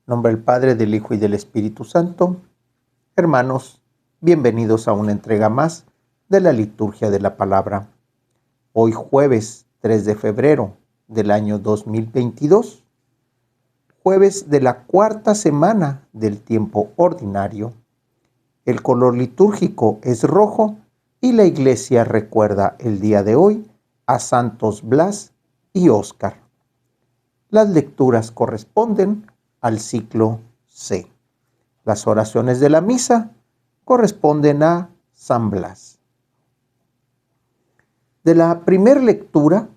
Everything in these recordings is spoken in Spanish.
En nombre del Padre, del Hijo y del Espíritu Santo. Hermanos, bienvenidos a una entrega más de la liturgia de la palabra. Hoy jueves 3 de febrero del año 2022, jueves de la cuarta semana del tiempo ordinario. El color litúrgico es rojo y la iglesia recuerda el día de hoy a Santos Blas y Óscar. Las lecturas corresponden al ciclo C. Las oraciones de la misa corresponden a San Blas. De la primera lectura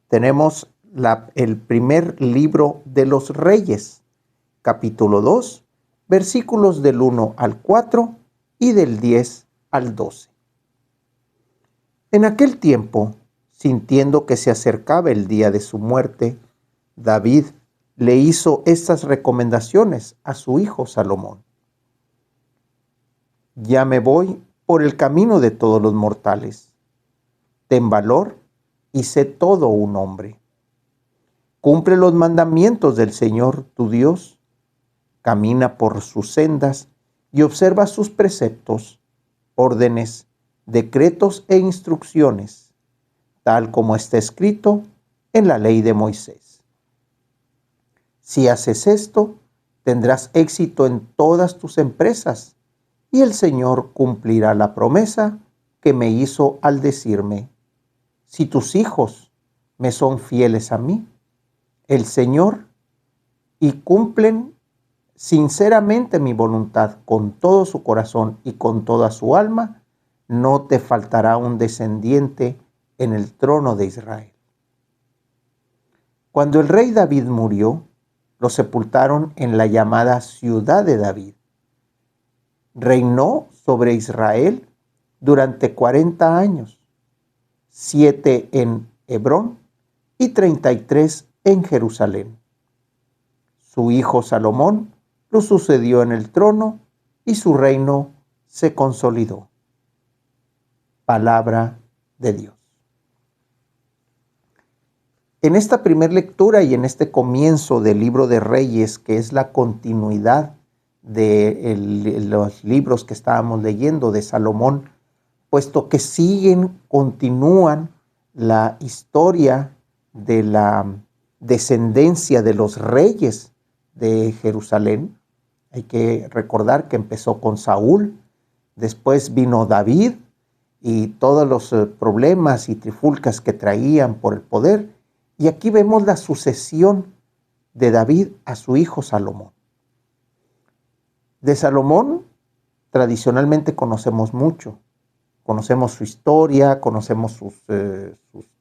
tenemos el primer libro de los Reyes, capítulo 2, versículos del 1 al 4 y del 10 al 12. En aquel tiempo, sintiendo que se acercaba el día de su muerte, David le hizo estas recomendaciones a su hijo Salomón. Ya me voy por el camino de todos los mortales. Ten valor y sé todo un hombre. Cumple los mandamientos del Señor tu Dios. Camina por sus sendas y observa sus preceptos, órdenes, decretos e instrucciones, tal como está escrito en la ley de Moisés. Si haces esto, tendrás éxito en todas tus empresas y el Señor cumplirá la promesa que me hizo al decirme: si tus hijos me son fieles a mí, el Señor, y cumplen sinceramente mi voluntad con todo su corazón y con toda su alma, no te faltará un descendiente en el trono de Israel. Cuando el rey David murió, lo sepultaron en la llamada ciudad de David. Reinó sobre Israel durante 40 años, 7 en Hebrón y 33 en Jerusalén. Su hijo Salomón lo sucedió en el trono y su reino se consolidó. Palabra de Dios. En esta primera lectura y en este comienzo del libro de Reyes, que es la continuidad de los libros que estábamos leyendo de Salomón, puesto que continúan la historia de la descendencia de los reyes de Jerusalén. Hay que recordar que empezó con Saúl, después vino David y todos los problemas y trifulcas que traían por el poder. Y aquí vemos la sucesión de David a su hijo Salomón. De Salomón tradicionalmente conocemos mucho. Conocemos su historia, conocemos sus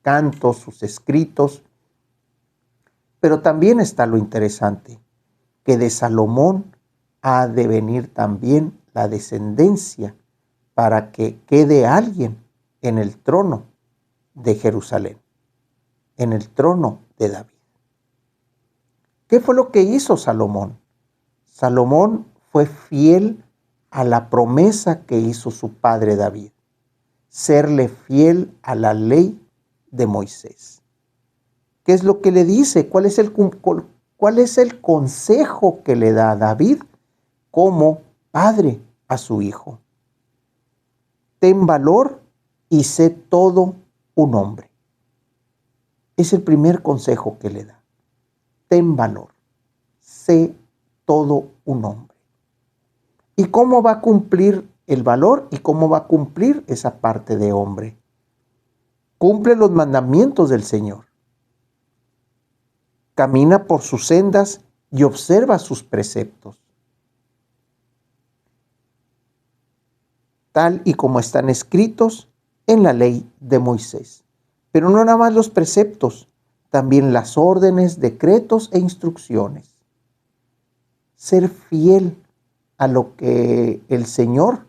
cantos, sus escritos. Pero también está lo interesante, que de Salomón ha de venir también la descendencia para que quede alguien en el trono de Jerusalén, en el trono de David. ¿Qué fue lo que hizo Salomón? Salomón fue fiel a la promesa que hizo su padre David, serle fiel a la ley de Moisés. ¿Qué es lo que le dice? ¿Cuál es el consejo que le da David como padre a su hijo? Ten valor y sé todo un hombre. Es el primer consejo que le da. Ten valor, sé todo un hombre. ¿Y cómo va a cumplir el valor y cómo va a cumplir esa parte de hombre? Cumple los mandamientos del Señor. Camina por sus sendas y observa sus preceptos, tal y como están escritos en la ley de Moisés. Pero no nada más los preceptos, también las órdenes, decretos e instrucciones. Ser fiel a lo que el Señor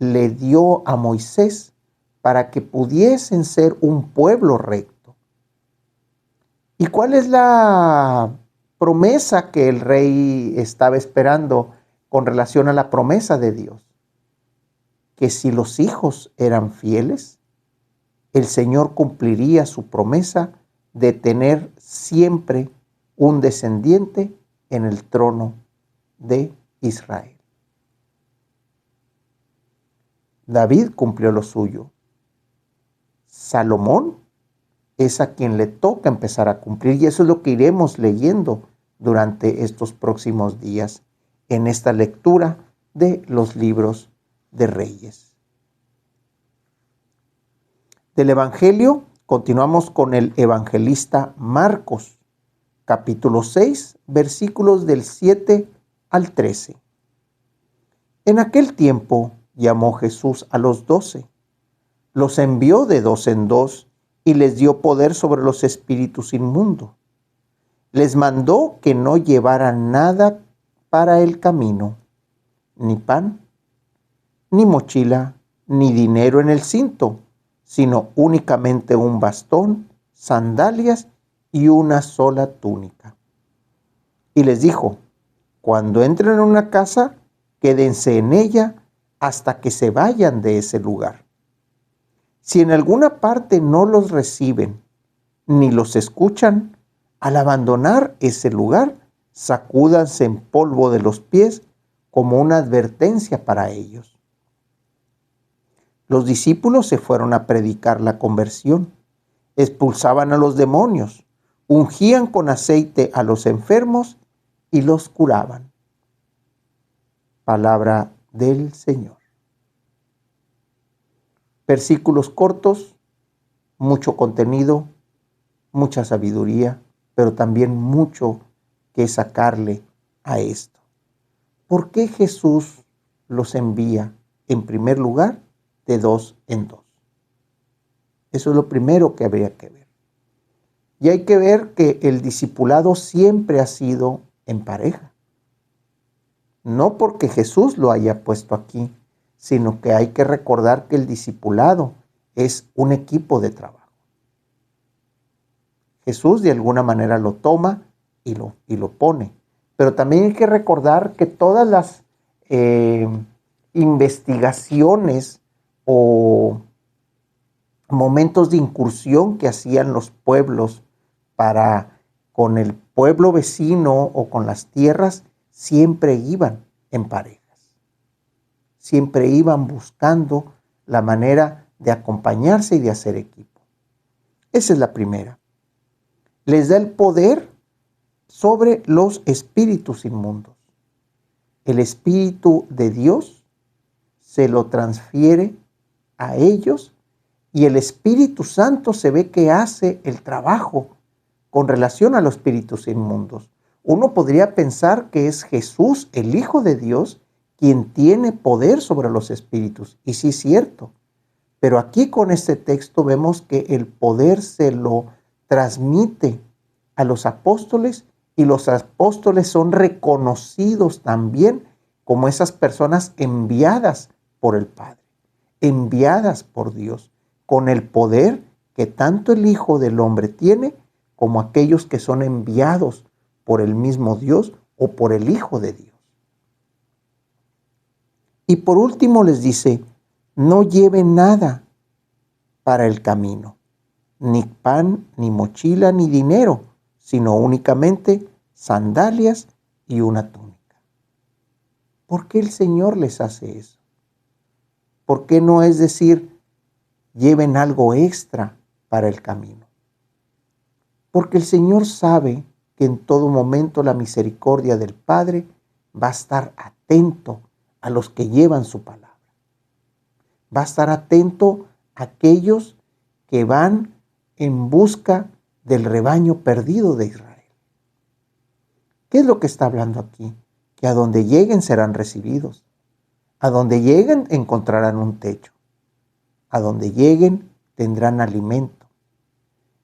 le dio a Moisés para que pudiesen ser un pueblo recto. ¿Y cuál es la promesa que el rey estaba esperando con relación a la promesa de Dios? Que si los hijos eran fieles, el Señor cumpliría su promesa de tener siempre un descendiente en el trono de Israel. David cumplió lo suyo. Salomón es a quien le toca empezar a cumplir, y eso es lo que iremos leyendo durante estos próximos días en esta lectura de los libros de Reyes. Del Evangelio continuamos con el evangelista Marcos, capítulo 6, versículos del 7 al 13. En aquel tiempo llamó Jesús a los 12, los envió de 2 en 2 y les dio poder sobre los espíritus inmundos. Les mandó que no llevaran nada para el camino, ni pan, ni mochila, ni dinero en el cinto, sino únicamente un bastón, sandalias y una sola túnica. Y les dijo: cuando entren en una casa, quédense en ella hasta que se vayan de ese lugar. Si en alguna parte no los reciben ni los escuchan, al abandonar ese lugar, sacúdanse en polvo de los pies como una advertencia para ellos. Los discípulos se fueron a predicar la conversión, expulsaban a los demonios, ungían con aceite a los enfermos y los curaban. Palabra del Señor. Versículos cortos, mucho contenido, mucha sabiduría, pero también mucho que sacarle a esto. ¿Por qué Jesús los envía en primer lugar de 2 en 2? Eso es lo primero que habría que ver. Y hay que ver que el discipulado siempre ha sido en pareja. No porque Jesús lo haya puesto aquí, sino que hay que recordar que el discipulado es un equipo de trabajo. Jesús de alguna manera lo toma y lo pone. Pero también hay que recordar que todas las investigaciones o momentos de incursión que hacían los pueblos con el pueblo vecino o con las tierras, siempre iban en parejas. Siempre iban buscando la manera de acompañarse y de hacer equipo. Esa es la primera. Les da el poder sobre los espíritus inmundos. El Espíritu de Dios se lo transfiere a ellos y el Espíritu Santo se ve que hace el trabajo con relación a los espíritus inmundos. Uno podría pensar que es Jesús, el Hijo de Dios, quien tiene poder sobre los espíritus. Y sí es cierto. Pero aquí con este texto vemos que el poder se lo transmite a los apóstoles y los apóstoles son reconocidos también como esas personas enviadas por el Padre, enviadas por Dios, con el poder que tanto el Hijo del Hombre tiene como aquellos que son enviados por el mismo Dios o por el Hijo de Dios. Y por último les dice: no lleven nada para el camino, ni pan, ni mochila, ni dinero, sino únicamente sandalias y una túnica. ¿Por qué el Señor les hace eso? ¿Por qué no es decir, lleven algo extra para el camino? Porque el Señor sabe que en todo momento la misericordia del Padre va a estar atento a los que llevan su palabra. Va a estar atento a aquellos que van en busca del rebaño perdido de Israel. ¿Qué es lo que está hablando aquí? Que a donde lleguen serán recibidos. A donde lleguen encontrarán un techo. A donde lleguen tendrán alimento.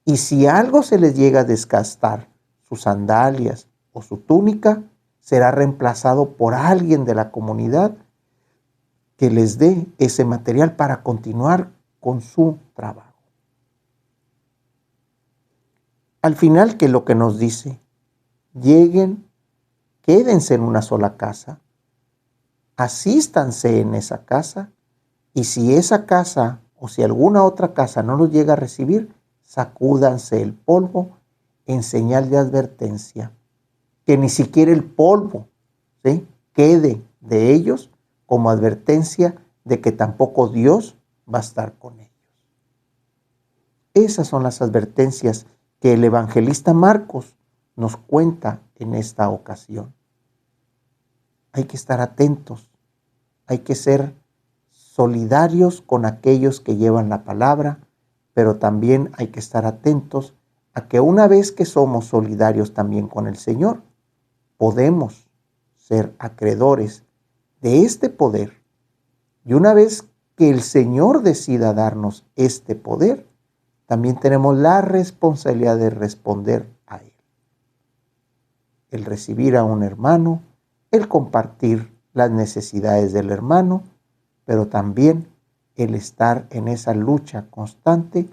Y si algo se les llega a desgastar, sus sandalias o su túnica, será reemplazado por alguien de la comunidad que les dé ese material para continuar con su trabajo. Al final, ¿qué es lo que nos dice? Lleguen, quédense en una sola casa, asístanse en esa casa, y si esa casa o si alguna otra casa no los llega a recibir, sacúdanse el polvo en señal de advertencia que ni siquiera el polvo, ¿sí?, quede de ellos como advertencia de que tampoco Dios va a estar con ellos. Esas son las advertencias que el evangelista Marcos nos cuenta en esta ocasión. Hay que estar atentos, hay que ser solidarios con aquellos que llevan la palabra, pero también hay que estar atentos a que una vez que somos solidarios también con el Señor, podemos ser acreedores de este poder. Y una vez que el Señor decida darnos este poder, también tenemos la responsabilidad de responder a Él. El recibir a un hermano, el compartir las necesidades del hermano, pero también el estar en esa lucha constante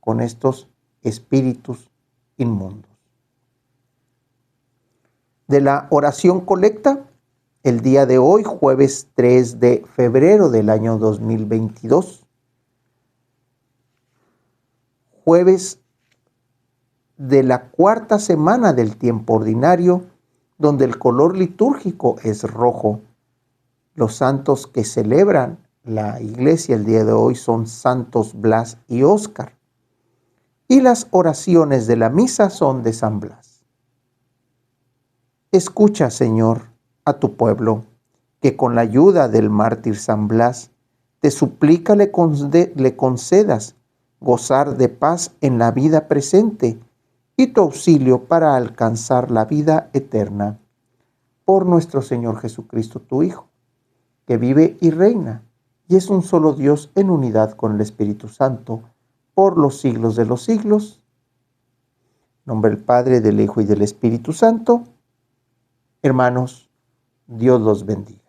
con estos espíritus inmundos. De la oración colecta, el día de hoy, jueves 3 de febrero del año 2022, jueves de la cuarta semana del tiempo ordinario, donde el color litúrgico es rojo. Los santos que celebran la iglesia el día de hoy son Santos Blas y Óscar. Y las oraciones de la misa son de San Blas. Escucha, Señor, a tu pueblo, que con la ayuda del mártir San Blas te suplica le concedas gozar de paz en la vida presente y tu auxilio para alcanzar la vida eterna. Por nuestro Señor Jesucristo, tu Hijo, que vive y reina, y es un solo Dios en unidad con el Espíritu Santo, por los siglos de los siglos. En nombre del Padre, del Hijo y del Espíritu Santo. Hermanos, Dios los bendiga.